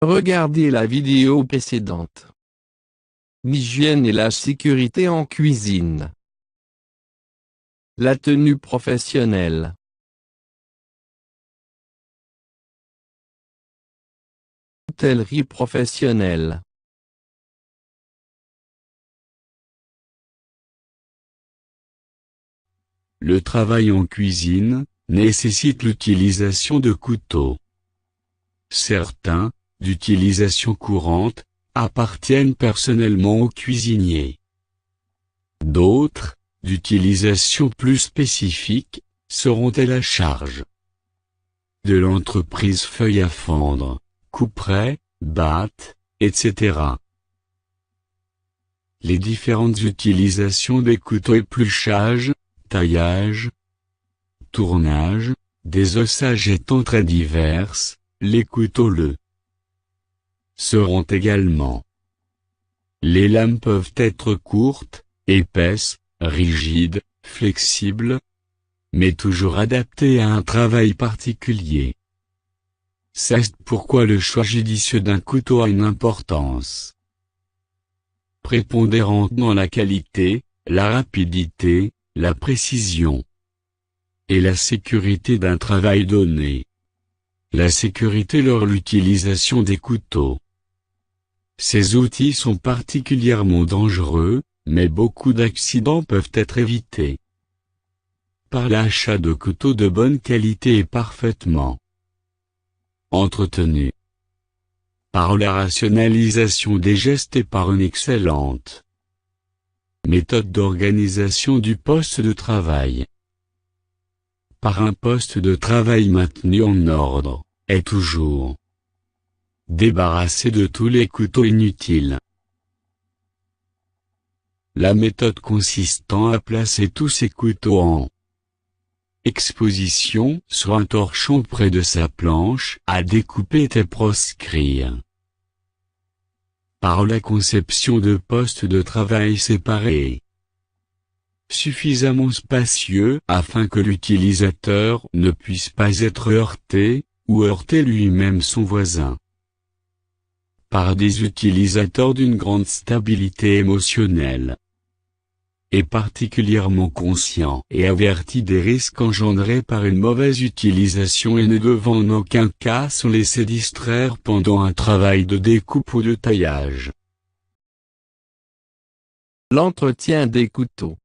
Regardez la vidéo précédente. L'hygiène et la sécurité en cuisine. La tenue professionnelle. Hôtellerie professionnelle. Le travail en cuisine nécessite l'utilisation de couteaux. Certains, d'utilisation courante, appartiennent personnellement aux cuisiniers. D'autres, d'utilisation plus spécifique, seront à la charge de l'entreprise feuille à fendre, couperet, batte, etc. Les différentes utilisations des couteaux: épluchage, taillage, tournage, désossage étant très diverses, les couteaux seront également. Les lames peuvent être courtes, épaisses, rigides, flexibles, mais toujours adaptées à un travail particulier. C'est pourquoi le choix judicieux d'un couteau a une importance prépondérante dans la qualité, la rapidité, la précision et la sécurité d'un travail donné. La sécurité lors de l'utilisation des couteaux. Ces outils sont particulièrement dangereux, mais beaucoup d'accidents peuvent être évités par l'achat de couteaux de bonne qualité et parfaitement entretenus, par la rationalisation des gestes et par une excellente méthode d'organisation du poste de travail. Par un poste de travail maintenu en ordre, est toujours débarrassé de tous les couteaux inutiles. La méthode consistant à placer tous ces couteaux en exposition sur un torchon près de sa planche à découper était proscrire par la conception de postes de travail séparés, suffisamment spacieux afin que l'utilisateur ne puisse pas être heurté, ou heurter lui-même son voisin, par des utilisateurs d'une grande stabilité émotionnelle, et particulièrement conscients et avertis des risques engendrés par une mauvaise utilisation et ne devant en aucun cas se laisser distraire pendant un travail de découpe ou de taillage. L'entretien des couteaux.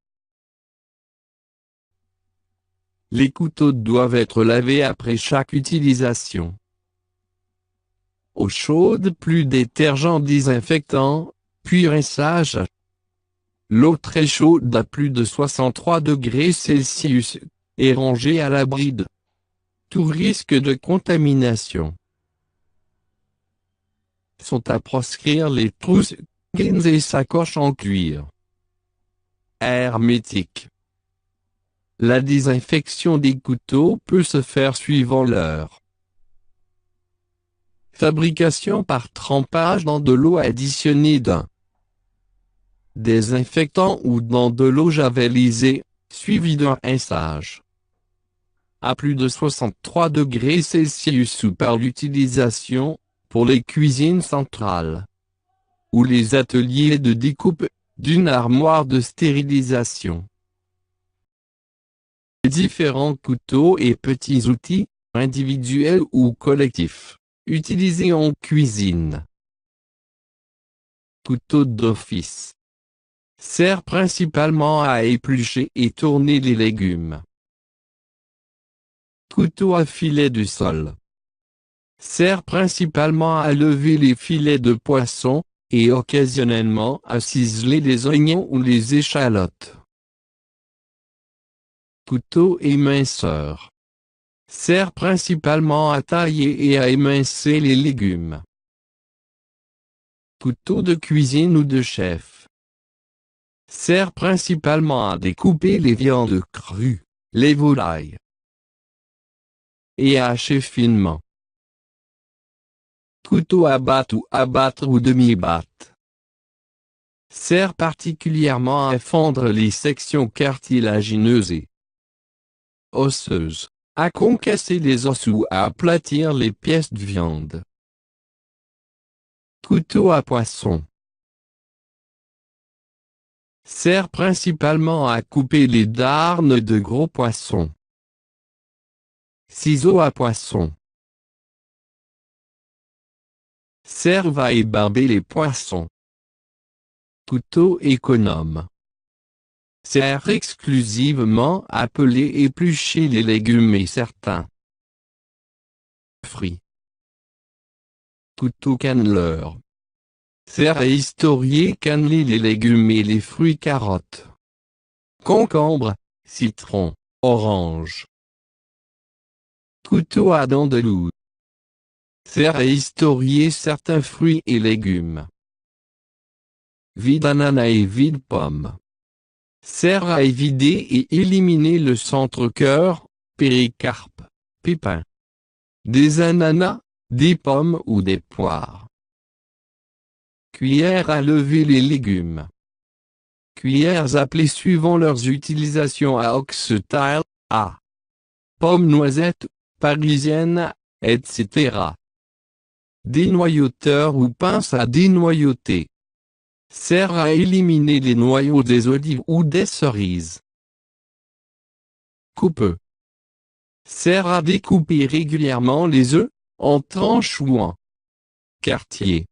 Les couteaux doivent être lavés après chaque utilisation. Eau chaude plus détergent désinfectant, puis rinçage. L'eau très chaude à plus de 63 degrés Celsius est rangée à l'abri de tout risque de contamination. Sont à proscrire les trousses, gaines et sacoches en cuir hermétique. La désinfection des couteaux peut se faire suivant leur fabrication par trempage dans de l'eau additionnée d'un désinfectant ou dans de l'eau javelisée, suivi d'un rinçage à plus de 63 degrés Celsius ou par l'utilisation, pour les cuisines centrales ou les ateliers de découpe, d'une armoire de stérilisation. Les différents couteaux et petits outils, individuels ou collectifs, utilisés en cuisine. Couteau d'office. Sert principalement à éplucher et tourner les légumes. Couteau à filet du sol. Sert principalement à lever les filets de poisson, et occasionnellement à ciseler les oignons ou les échalotes. Couteau éminceur. Sert principalement à tailler et à émincer les légumes. Couteau de cuisine ou de chef. Sert principalement à découper les viandes crues, les volailles, et à hacher finement. Couteau à battre ou demi-batte. Sert particulièrement à fendre les sections cartilagineuses et osseuses, à concasser les os ou à aplatir les pièces de viande. Couteau à poisson. Sert principalement à couper les darnes de gros poissons. Ciseaux à poisson. Servent à ébarber les poissons. Couteau économe. Sert exclusivement à peler et éplucher les légumes et certains fruits. Couteau canneleur. Sert à historier, canneler les légumes et les fruits, carottes, concombres, citron, orange. Couteau à dents de loup. Sert à historier certains fruits et légumes. Vide ananas et vide pomme. Sert à vider et éliminer le centre-cœur, péricarpe, pépins. Des ananas, des pommes ou des poires. Cuillère à lever les légumes. Cuillères appelées suivant leurs utilisations à oxtail, à pommes, noisettes, parisiennes, etc. Dénoyauteur ou pince à dénoyauter. Sert à éliminer les noyaux des olives ou des cerises. Coupe. Sert à découper régulièrement les œufs, en tranches ou en quartiers.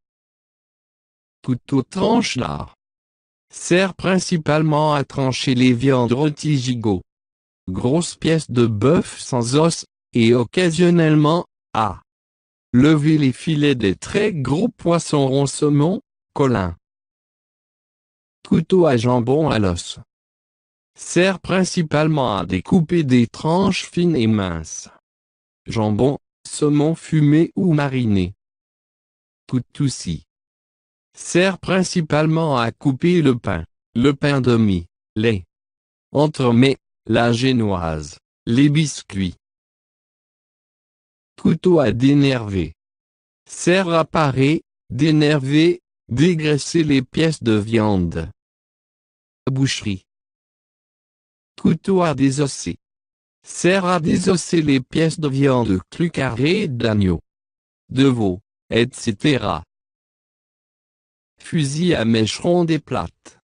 Couteau tranche-lard. Sert principalement à trancher les viandes rôties gigot. Grosses pièces de bœuf sans os, et occasionnellement, à lever les filets des très gros poissons ronds, saumon, colin. Couteau à jambon à l'os. Sert principalement à découper des tranches fines et minces. Jambon, saumon fumé ou mariné. Couteau-scie. Sert principalement à couper le pain de mie, les entremets, la génoise, les biscuits. Couteau à dénerver. Sert à parer, dénerver, dégraisser les pièces de viande. Boucherie. Couteau à désosser. Sert à désosser les pièces de viande crue, carrée, d'agneau, de veau, etc. Fusil à mèche ronde et plate.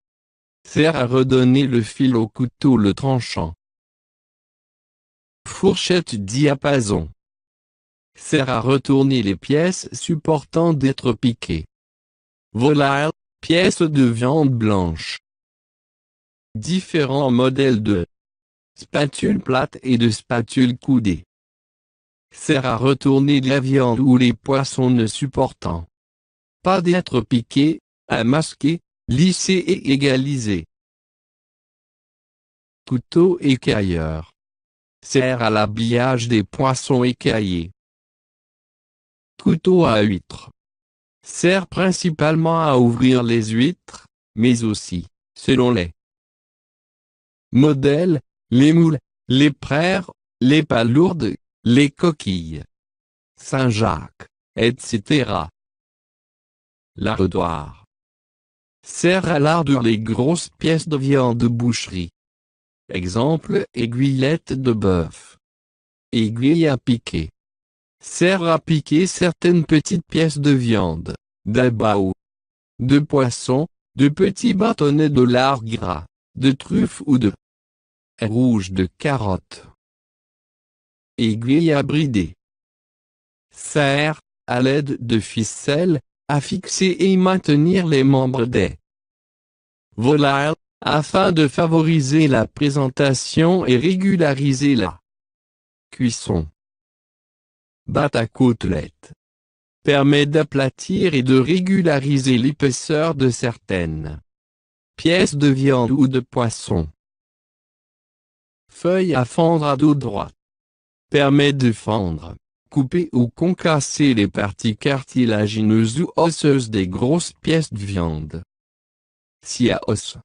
Sert à redonner le fil au couteau le tranchant. Fourchette diapason. Sert à retourner les pièces supportant d'être piquées. Volaille, pièce de viande blanche. Différents modèles de spatule plate et de spatule coudée. Sert à retourner la viande ou les poissons ne supportant pas d'être piqués, à masquer, lisser et égaliser. Couteau écailleur. Sert à l'habillage des poissons écaillés. Couteau à huîtres. Sert principalement à ouvrir les huîtres, mais aussi, selon les modèles, les moules, les praires, les palourdes, les coquilles, Saint-Jacques, etc. L'ardoir. Sert à lardur les grosses pièces de viande de boucherie. Exemple, aiguillette de bœuf. Aiguille à piquer. Sert à piquer certaines petites pièces de viande, d'abat, de poisson, de petits bâtonnets de lard gras, de truffes ou de rouge de carottes. Aiguille à brider. Sert, à l'aide de ficelles, à fixer et maintenir les membres des volailles, afin de favoriser la présentation et régulariser la cuisson. Batte à côtelette. Permet d'aplatir et de régulariser l'épaisseur de certaines pièces de viande ou de poisson. Feuille à fendre à dos droit. Permet de fendre, couper ou concasser les parties cartilagineuses ou osseuses des grosses pièces de viande. Scie à os.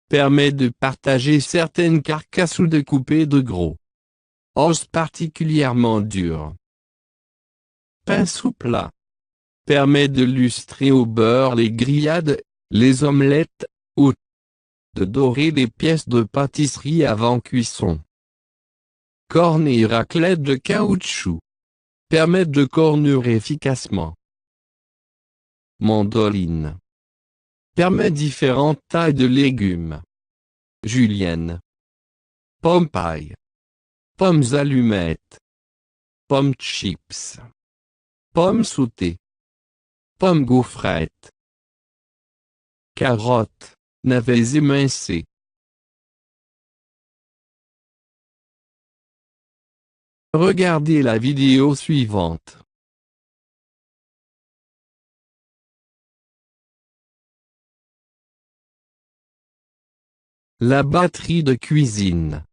Permet de partager certaines carcasses ou de couper de gros os particulièrement durs. Pince ou plat. Permet de lustrer au beurre les grillades, les omelettes, ou de dorer les pièces de pâtisserie avant cuisson. Corne et raclette de caoutchouc. Permettent de cornurer efficacement. Mandoline. Permet différentes tailles de légumes. Julienne. Pomme paille. Pommes allumettes. Pommes chips. Pommes sautées. Pommes gaufrettes. Carottes, navets émincés. Regardez la vidéo suivante. La batterie de cuisine.